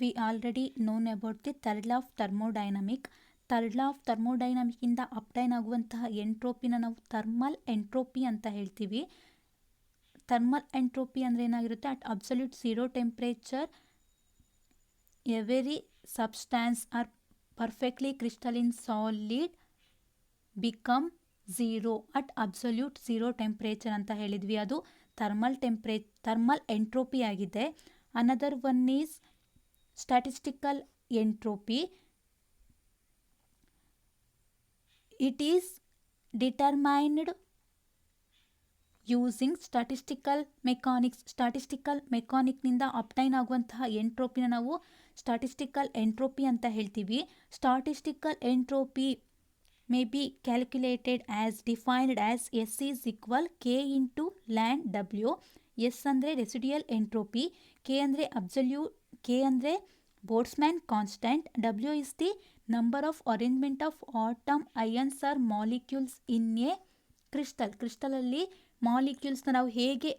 we already known about the third law of thermodynamic. Third law of ಥರ್ಮೋಡೈನಮಿಕ್ಕಿಂದ obtain ಆಗುವಂತಹ ಎಂಟ್ರೋಪಿನ ನಾವು thermal entropy ಅಂತ ಹೇಳ್ತೀವಿ. ಥರ್ಮಲ್ ಎಂಟ್ರೋಪಿ ಅಂದರೆ ಏನಾಗಿರುತ್ತೆ, at absolute zero temperature every substance are perfectly crystalline solid become zero at absolute zero temperature ಅಂತ ಹೇಳಿದ್ವಿ. ಅದು ಥರ್ಮಲ್ ಎಂಟ್ರೋಪಿ ಆಗಿದೆ. Another one is statistical entropy. It is determined using statistical mechanics. Statistical ಮೆಕಾನಿಕ್ನಿಂದ obtain ಆಗುವಂತಹ ಎಂಟ್ರೋಪಿನ ನಾವು statistical entropy ಅಂತ ಹೇಳ್ತೀವಿ. Statistical entropy may be calculated as defined as S is equal K into ln W. S ಅಂದರೆ residual entropy, K ಅಂದರೆ Boltzmann constant, W is the number of arrangement of atom ions or molecules in a crystal. ಕ್ರಿಸ್ಟಲಲ್ಲಿ ಮಾಲಿಕ್ಯೂಲ್ಸ್ನ ನಾವು ಹೇಗೆ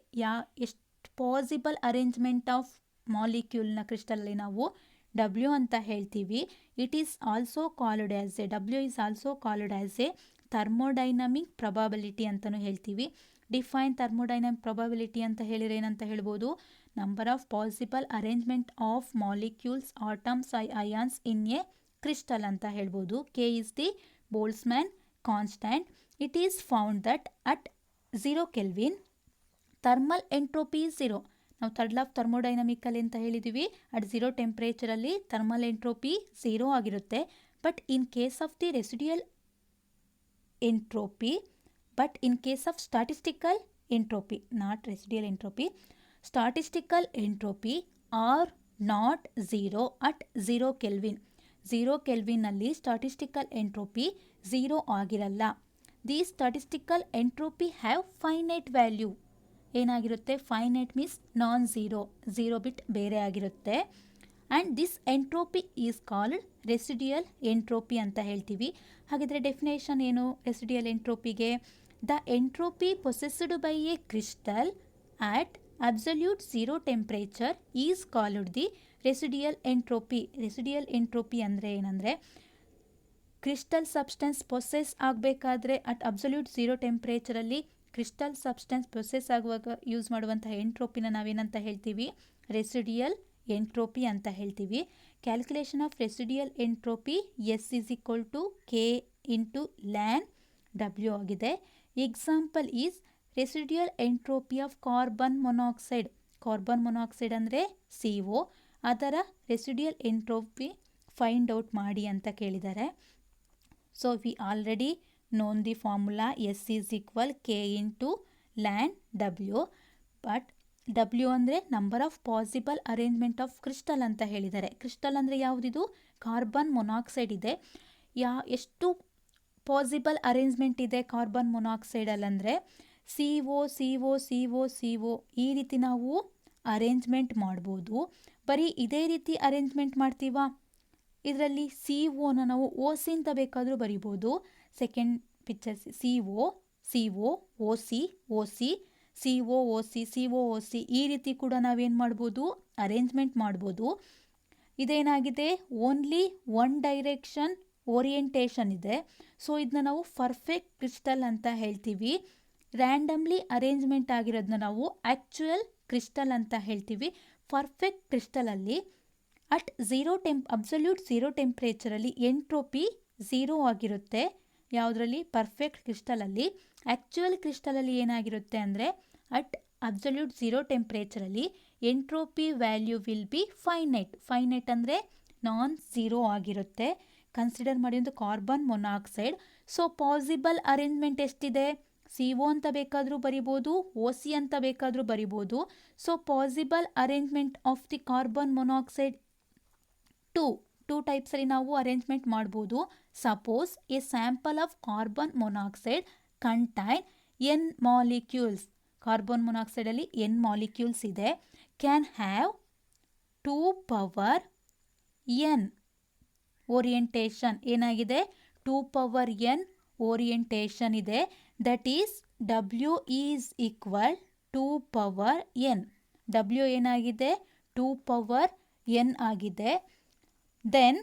ಎಷ್ಟು possible arrangement of ಮಾಲಿಕ್ಯೂಲ್ನ ಕ್ರಿಸ್ಟಲಲ್ಲಿ ನಾವು W ಅಂತ ಹೇಳ್ತೀವಿ. It is also called as A W is also called as A thermodynamic probability ಅಂತಲೂ ಹೇಳ್ತೀವಿ. Define thermodynamic probability ಅಂತ ಹೇಳಿದ್ರೆ ಏನಂತ ಹೇಳ್ಬೋದು, number of possible arrangement of molecules atoms ions in a crystal ಅಂತ ಹೇಳ್ಬೋದು. K is the Boltzmann constant. It is found that at 0 Kelvin thermal entropy is 0. ನಾವು third law of ಥರ್ಮೋಡೈನಮಿಕಲ್ಲಿ ಅಂತ ಹೇಳಿದ್ದೀವಿ, at 0 ಟೆಂಪ್ರೇಚರಲ್ಲಿ thermal entropy 0 ಆಗಿರುತ್ತೆ. But in case of the residual entropy, but in case of statistical entropy, not residual entropy, statistical entropy are not 0 at 0 kelvin. 0 ಕೆಲ್ವಿನ್ನಲ್ಲಿ statistical entropy 0 ಆಗಿರಲ್ಲ. The statistical entropy have finite value. ಏನಾಗಿರುತ್ತೆ, finite means non zero, zero ಬಿಟ್ ಬೇರೆ ಆಗಿರುತ್ತೆ. And this entropy is called residual entropy ಅಂತ ಹೇಳ್ತೀವಿ. ಹಾಗಿದ್ರೆ definition ಏನು ರೆಸಿಡ್ಯೂಯಲ್ ಎಂಟ್ರೋಪಿಗೆ? The entropy possessed by a crystal at absolute zero temperature is called the residual entropy. Residual entropy ಅಂದರೆ ಏನಂದರೆ, ಕ್ರಿಸ್ಟಲ್ ಸಬ್ಸ್ಟೆನ್ಸ್ ಪೊಸೆಸ್ ಆಗಬೇಕಾದ್ರೆ ಅಟ್ ಅಬ್ಸಲ್ಯೂಟ್ ಝೀರೋ ಟೆಂಪ್ರೇಚರಲ್ಲಿ crystal substance process ಆಗುವಾಗ ಯೂಸ್ ಮಾಡುವಂತಹ ಎಂಟ್ರೋಪಿನ ನಾವೇನಂತ ಹೇಳ್ತೀವಿ, ರೆಸಿಡ್ಯೂಯಲ್ ಎಂಟ್ರೋಪಿ ಅಂತ ಹೇಳ್ತೀವಿ. Calculation of residual entropy S is equal to K into ln W ಆಗಿದೆ. Example is residual entropy of carbon monoxide. Carbon monoxide ಅಂದರೆ CO, ಅದರ ರೆಸಿಡ್ಯೂಯಲ್ ಎಂಟ್ರೋಪಿ ಫೈಂಡ್ ಔಟ್ ಮಾಡಿ ಅಂತ ಕೇಳಿದ್ದಾರೆ. So we already known the formula S is equal K into ln W. But W ಅಂದರೆ number of possible arrangement of crystal ಅಂತ ಹೇಳಿದ್ದಾರೆ. Crystal ಅಂದರೆ ಯಾವುದಿದು, carbon monoxide ಇದೆ. ಎಷ್ಟು ಪಾಸಿಬಲ್ ಅರೇಂಜ್ಮೆಂಟ್ ಇದೆ ಕಾರ್ಬನ್ ಮೊನಾಕ್ಸೈಡಲ್ಲಿ ಅಂದರೆ CO ಈ ರೀತಿ ನಾವು ಅರೇಂಜ್ಮೆಂಟ್ ಮಾಡ್ಬೋದು. ಬರೀ ಇದೇ ರೀತಿ ಅರೇಂಜ್ಮೆಂಟ್ ಮಾಡ್ತೀವಾ, ಇದರಲ್ಲಿ CO ನಾವು OC ಅಂತ ಬೇಕಾದರೂ ಬರಿಬೋದು. ಸೆಕೆಂಡ್ ಪಿಕ್ಚರ್ CO OC ಈ ರೀತಿ ಕೂಡ ನಾವೇನು ಮಾಡ್ಬೋದು, ಅರೇಂಜ್ಮೆಂಟ್ ಮಾಡ್ಬೋದು. ಇದೇನಾಗಿದೆ, ಓನ್ಲಿ ಒನ್ ಡೈರೆಕ್ಷನ್ ಓರಿಯೆಂಟೇಷನ್ ಇದೆ. ಸೊ ಇದನ್ನ ನಾವು ಪರ್ಫೆಕ್ಟ್ ಕ್ರಿಸ್ಟಲ್ ಅಂತ ಹೇಳ್ತೀವಿ. ರ್ಯಾಂಡಮ್ಲಿ ಅರೇಂಜ್ಮೆಂಟ್ ಆಗಿರೋದನ್ನ ನಾವು ಆ್ಯಕ್ಚುಯಲ್ ಕ್ರಿಸ್ಟಲ್ ಅಂತ ಹೇಳ್ತೀವಿ. ಪರ್ಫೆಕ್ಟ್ ಕ್ರಿಸ್ಟಲಲ್ಲಿ ಅಟ್ ಅಬ್ಸಲ್ಯೂಟ್ ಝೀರೋ ಟೆಂಪ್ರೇಚರಲ್ಲಿ ಎಂಟ್ರೋಪಿ 0 ಆಗಿರುತ್ತೆ. ಯಾವುದರಲ್ಲಿ, ಪರ್ಫೆಕ್ಟ್ ಕ್ರಿಸ್ಟಲಲ್ಲಿ. ಆ್ಯಕ್ಚುಯಲ್ ಕ್ರಿಸ್ಟಲಲ್ಲಿ ಏನಾಗಿರುತ್ತೆ ಅಂದರೆ ಅಟ್ ಅಬ್ಸಲ್ಯೂಟ್ ಝೀರೋ ಟೆಂಪ್ರೇಚರಲ್ಲಿ entropy value will be finite ಅಂದರೆ ನಾನ್ ಝೀರೋ ಆಗಿರುತ್ತೆ. ಕನ್ಸಿಡರ್ ಮಾಡಿ ಒಂದು carbon monoxide. So possible arrangement ಎಷ್ಟಿದೆ, CO ಅಂತ ಬೇಕಾದರೂ ಬರಿಬೋದು, OC ಅಂತ ಬೇಕಾದರೂ ಬರಿಬೋದು. So possible arrangement of the carbon monoxide two ಟೈಪ್ಸಲ್ಲಿ ನಾವು ಅರೇಂಜ್ಮೆಂಟ್ ಮಾಡ್ಬೋದು. Suppose a sample of carbon monoxide contain N molecules. Carbon ಮೊನಾಕ್ಸೈಡಲ್ಲಿ N ಮಾಲಿಕ್ಯೂಲ್ಸ್ ಇದೆ. Can have 2 power N orientation. ಏನಾಗಿದೆ, 2 ಪವರ್ N ಓರಿಯೆಂಟೇಷನ್ ಇದೆ. That is W is equal 2 power N. W ಏನಾಗಿದೆ, 2 power N ಆಗಿದೆ. Then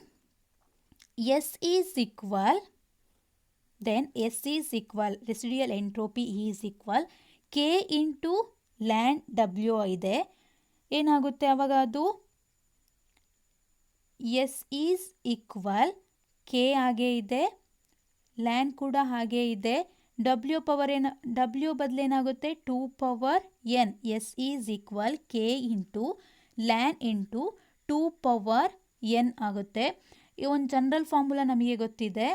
S is equal residual entropy is equal K into ln W ಇದೆ. ಏನಾಗುತ್ತೆ ಆವಾಗ ಅದು S is equal K ಹಾಗೇ ಇದೆ, ಲ್ಯಾನ್ ಕೂಡ ಹಾಗೇ ಇದೆ. ಡಬ್ಲ್ಯೂ ಬದಲೇನಾಗುತ್ತೆ 2 power N. S is equal K into ln into 2 power N ಆಗುತ್ತೆ. ಈ ಒಂದು ಜನರಲ್ ಫಾರ್ಮುಲಾ ನಮಗೆ ಗೊತ್ತಿದೆ.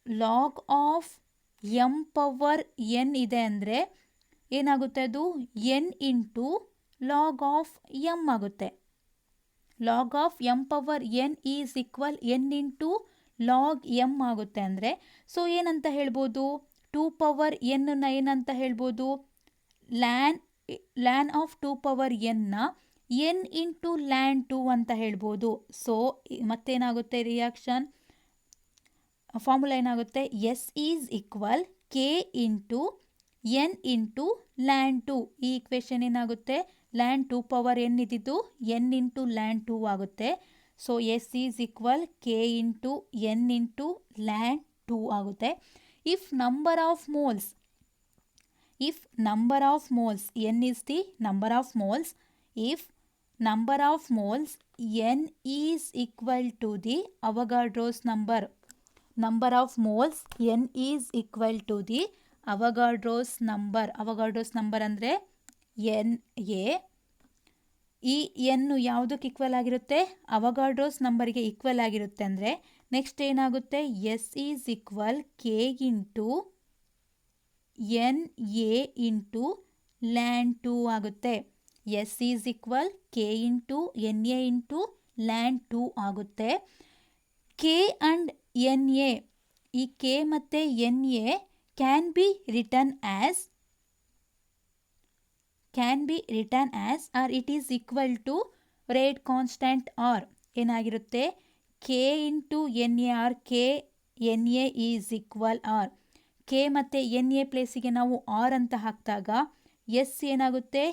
Log of M power N ಇದೆ ಅಂದರೆ ಏನಾಗುತ್ತೆ ಅದು N into log of M ಆಗುತ್ತೆ. Log of M power N is equal N into log M ಆಗುತ್ತೆ ಅಂದರೆ ಸೊ ಏನಂತ ಹೇಳ್ಬೋದು, 2 ಪವರ್ ಎನ್ನ ಏನಂತ ಹೇಳ್ಬೋದು, ಲ್ಯಾನ್ ಆಫ್ 2 ಪವರ್ ಎನ್ನ ಎನ್ ಇಂಟು ಲ್ಯಾನ್ 2 ಅಂತ ಹೇಳ್ಬೋದು. ಸೊ ಮತ್ತೇನಾಗುತ್ತೆ ರಿಯಾಕ್ಷನ್ ಫಾರ್ಮುಲಾ ಏನಾಗುತ್ತೆ, S is equal K into N into ln 2. ಈ ಇಕ್ವೇಷನ್ ಏನಾಗುತ್ತೆ, ಲ್ಯಾನ್ 2 ಪವರ್ ಎನ್ ಇದ್ದಿದ್ದು ಎನ್ ಇಂಟು ಲ್ಯಾನ್ 2 ಆಗುತ್ತೆ. So S is equal K into N into ln 2 ಆಗುತ್ತೆ. If number of moles n is the number of moles, if number of moles n is equal to the Avogadro's number n is equal to the Avogadro's number ಅಂದರೆ NA. ಈ ಎನ್ನು ಯಾವುದಕ್ಕೆ equal ಆಗಿರುತ್ತೆ, ಅವಗಾಡ್ರೋಸ್ ನಂಬರ್ಗೆ equal ಆಗಿರುತ್ತೆ ಅಂದರೆ next ಏನಾಗುತ್ತೆ, S is equal K into N A into ln 2 ಆಗುತ್ತೆ. S is equal K into N A into ln 2 ಆಗುತ್ತೆ. ಕೆ ಆ್ಯಂಡ್ ಎನ್ ಎ, ಈ ಕೆ ಮತ್ತು N A can be return as R it is equal to rate constant R. ಏನಾಗಿರುತ್ತೆ, K into N A R K N A is equal R. K ಮತ್ತು N A ಪ್ಲೇಸಿಗೆ ನಾವು R ಅಂತ ಹಾಕಿದಾಗ S ಏನಾಗುತ್ತೆ,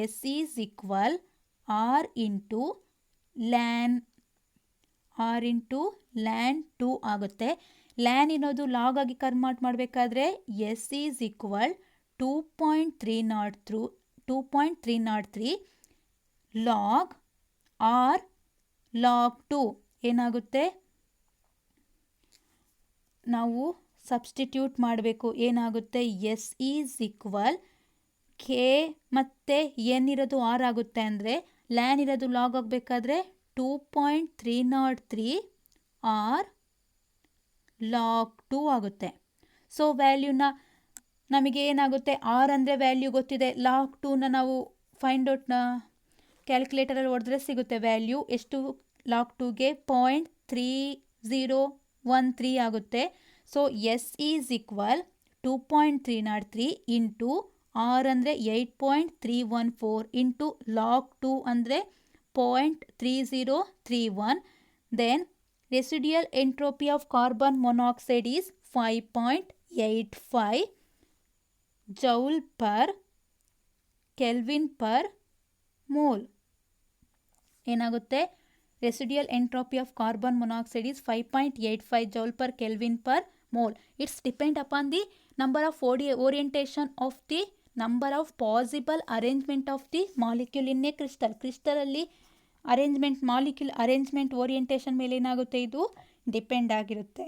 S is equal R into ln 2 ಆಗುತ್ತೆ. Ln ಅನ್ನೋದು log ಆಗಿ ಕನ್ವರ್ಟ್ ಮಾಡಬೇಕಾದ್ರೆ S is equal 2.303 log R log 2 ಏನಾಗುತ್ತೆ, ನಾವು ಸಬ್ಸ್ಟಿಟ್ಯೂಟ್ ಮಾಡಬೇಕು. ಏನಾಗುತ್ತೆ, ಎಸ್ ಈಸ್ ಈಕ್ವಲ್ ಕೆ ಮತ್ತು ಎನ್ ಇರೋದು ಆರ್ ಆಗುತ್ತೆ ಅಂದರೆ ಲ್ಯಾನ್ ಇರೋದು ಲಾಗ್ ಆಗಬೇಕಾದ್ರೆ 2.303 ಆರ್ ಲಾಗ್ 2 ಆಗುತ್ತೆ. ಸೊ ವ್ಯಾಲ್ಯೂನ ನಮಗೆ ಏನಾಗುತ್ತೆ, ಆರ್ ಅಂದರೆ ವ್ಯಾಲ್ಯೂ ಗೊತ್ತಿದೆ, ಲಾಗ್ 2ನ ನಾವು ಫೈಂಡ್ ಔಟ್ನ ಕ್ಯಾಲ್ಕುಲೇಟರಲ್ಲಿ ಹೊಡೆದ್ರೆ ಸಿಗುತ್ತೆ ವ್ಯಾಲ್ಯೂ ಎಷ್ಟು, ಲಾಗ್ 2ಗೆ 0.3013 ಆಗುತ್ತೆ. So S is equal 2.303 into R ಅಂದರೆ 8.314 ಇಂಟು ಲಾಗ್ 2 ಅಂದರೆ 0.3031. Then residual entropy of carbon monoxide is 5.85 joule per kelvin per mole. ಏನಾಗುತ್ತೆ, residual entropy of carbon monoxide is 5.85 joule per Kelvin per mole. It's depend upon the number of orientation of the number of possible arrangement of the molecule in a crystal. ಕ್ರಿಸ್ಟಲಲ್ಲಿ arrangement molecule arrangement orientation ಮೇಲೆ ಏನಾಗುತ್ತೆ, ಇದು depend ಆಗಿರುತ್ತೆ.